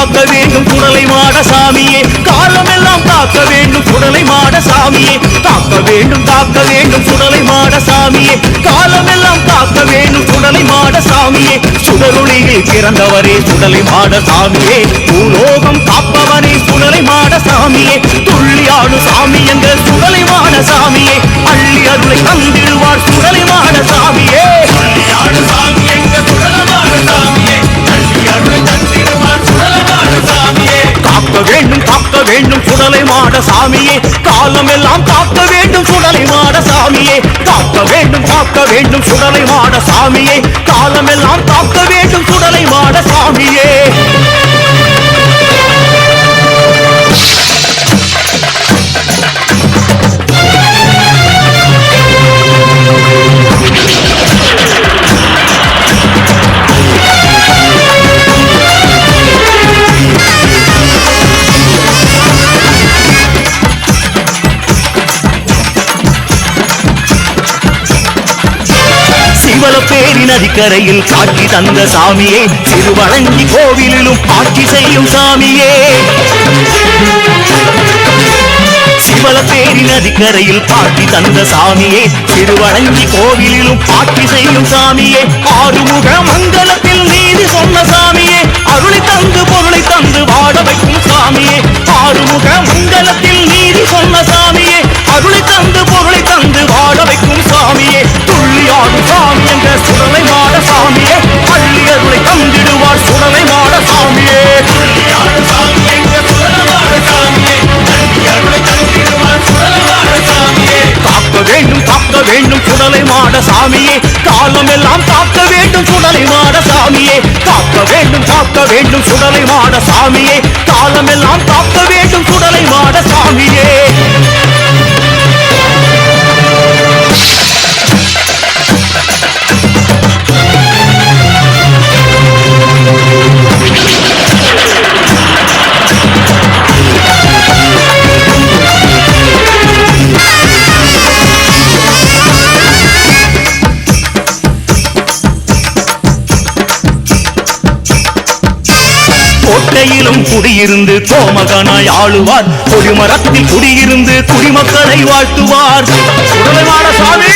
காக்க வேண்டும் சுடலை மாட சாமியே காலமெல்லாம் காக்க வேண்டும் சுடலை மாட சாமியே காக்க வேண்டும் சுடலை மாட சாமியே காலமெல்லாம் காக்க வேண்டும் சுடலை மாட சாமியே சுடருளியில் பிறந்தவரே சுடலை மாட சாமியே பூலோகம் காப்பவனே சுடலை மாட சாமியே துள்ளியாடு சாமி என்ற சுடலை மாட சாமியே அள்ளி அருளை தந்திடுவார் சுடலை மாட சாமியே துள்ளியாடு சாமி என்ற சுடலை மாட சாமியே அள்ளி அருளை தந்திடுவார் சுடலை மாட சாமியே காக்க வேண்டும் சுடலை மாட சாமியே காலமெல்லாம் காக்க வேண்டும் சுடலை மாட சாமியே காக்க வேண்டும் சுடலை மாட சாமியே காலமெல்லாம் காக்க வேண்டும் சுடலை மாட சாமியே சிவலப்பேரி நதிக்கரையில் காட்சி தந்த சாமியே திருவழங்கி கோவிலிலும் ஆட்சி செய்யும் சாமியே சிவலப்பேரி நதிக்கரையில் காட்சி தந்த சாமியே திருவழங்கி கோவிலிலும் ஆட்சி செய்யும் சாமியே ஆறுமுக மங்கலத்தில் நீதி சொன்ன சாமியே அருளை தந்து பொருளை தந்து வாழ வைக்கும் சாமியே ஆறுமுக மங்கலத்தில் நீதி சொன்ன சாமியே அருளை தந்து பொருளை தந்து வாழ வைக்கும் சாமியே துள்ளியாடும் சாமி என்ற சுடலை மாட சாமியே அள்ளி அருளை தந்திடுவார் சுடலை மாட சாமியே துள்ளியாடும் சாமி என்ற சுடலை மாட சாமியே அள்ளி அருளை தந்திடுவார் சுடலை மாட சாமியே காக்க வேண்டும் சுடலை மாட சாமியே காலமெல்லாம் காக்க வேண்டும் சுடலை மாட சாமியே காக்க வேண்டும் சுடலை மாட சாமியே காலமெல்லாம் காக்க வேண்டும் சுடலை மாட சாமியே கோட்டையிலும் குடியிருந்து கோமகனாய் ஆளுவார் கொடிமரத்தில் குடியிருந்து குடிமக்களை வாழ்த்துவார் சுடலை மாட சாமி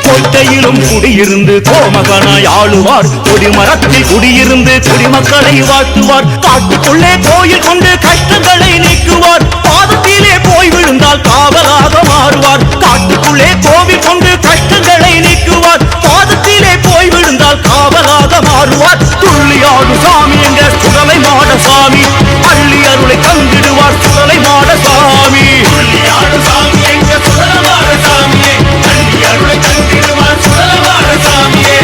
கோட்டையிலும் குடியிருந்து கோமகனாய் ஆளுவார் கொடிமரத்தில் குடியிருந்து குடிமக்களை வாழ்த்துவார் காட்டுக்குள்ளே கோயில் கொண்டு கஷ்டங்களை நீக்குவார் பாதத்திலே போய் விழுந்தால் காவலாக மாறுவார் காட்டுக்குள்ளே கோவில் கொண்டு கஷ்டங்களை நீக்குவார் பாதத்திலே போய் விழுந்தால் காவலாக மாறுவார் துள்ளியாடு சாமி என்ற சுடலை மாட சாமி அள்ளி அருளை தந்திடுவார் சுடலை மாட சாமி துள்ளியாடு சாமி என்ற சுடலை மாட சாமியே அள்ளி அருளை தந்திடுவார் சுடலை மாட சாமியே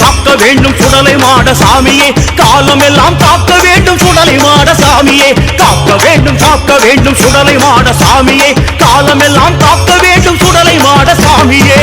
காக்க வேண்டும் சுடலை மாட சாமியே காலமெல்லாம் காக்க வேண்டும் சுடலை மாட சாமியே காக்க வேண்டும் சுடலை மாட சாமியே காலமெல்லாம் காக்க வேண்டும் சுடலை மாட சாமியே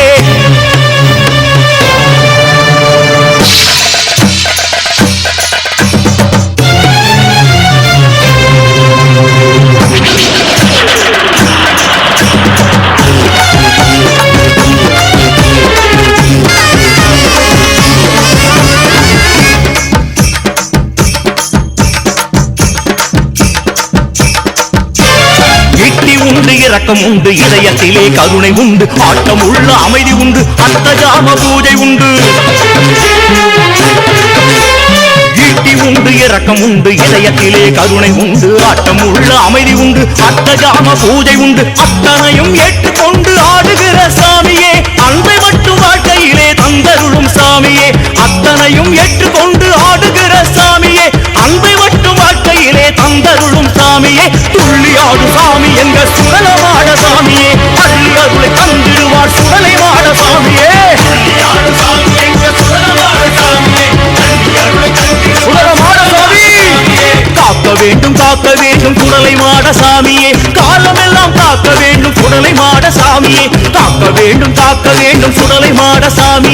இரக்கம் உண்டு இதயத்திலே கருணை உண்டு ஆட்டம் உள்ள அமைதி உண்டு அர்த்தஜாம பூஜை உண்டு ஈட்டி உண்டு இரக்கம் உண்டு இதயத்திலே கருணை உண்டு ஆட்டம் உள்ள அமைதி உண்டு அர்த்தஜாம பூஜை உண்டு அத்தனையும் ஏற்றுக்கொண்டு ஆடுகிற சாமியே அன்பை மட்டும் வாழ்க்கையிலே தந்தருளும் சாமியே அத்தனையும் ஏற்றுக்கொண்டு ஆடுகிற சாமியே அன்பை மட்டும் வாழ்க்கையிலே தந்தருளும் சாமியே துள்ளியாடு சாமி என்ற சுடலை மாட சாமியே அள்ளி அருளை தந்திடுவார் சுடலை மாட சாமியே துள்ளியாடு சாமி என்ற சுடலை மாட சாமியே அள்ளி அருளை தந்திடுவார் சுடலை மாட சாமியே காக்க வேண்டும் சுடலை மாட சாமியே காலமெல்லாம் காக்க வேண்டும் சுடலை மாட சாமியே காக்க வேண்டும் சுடலை மாட சாமி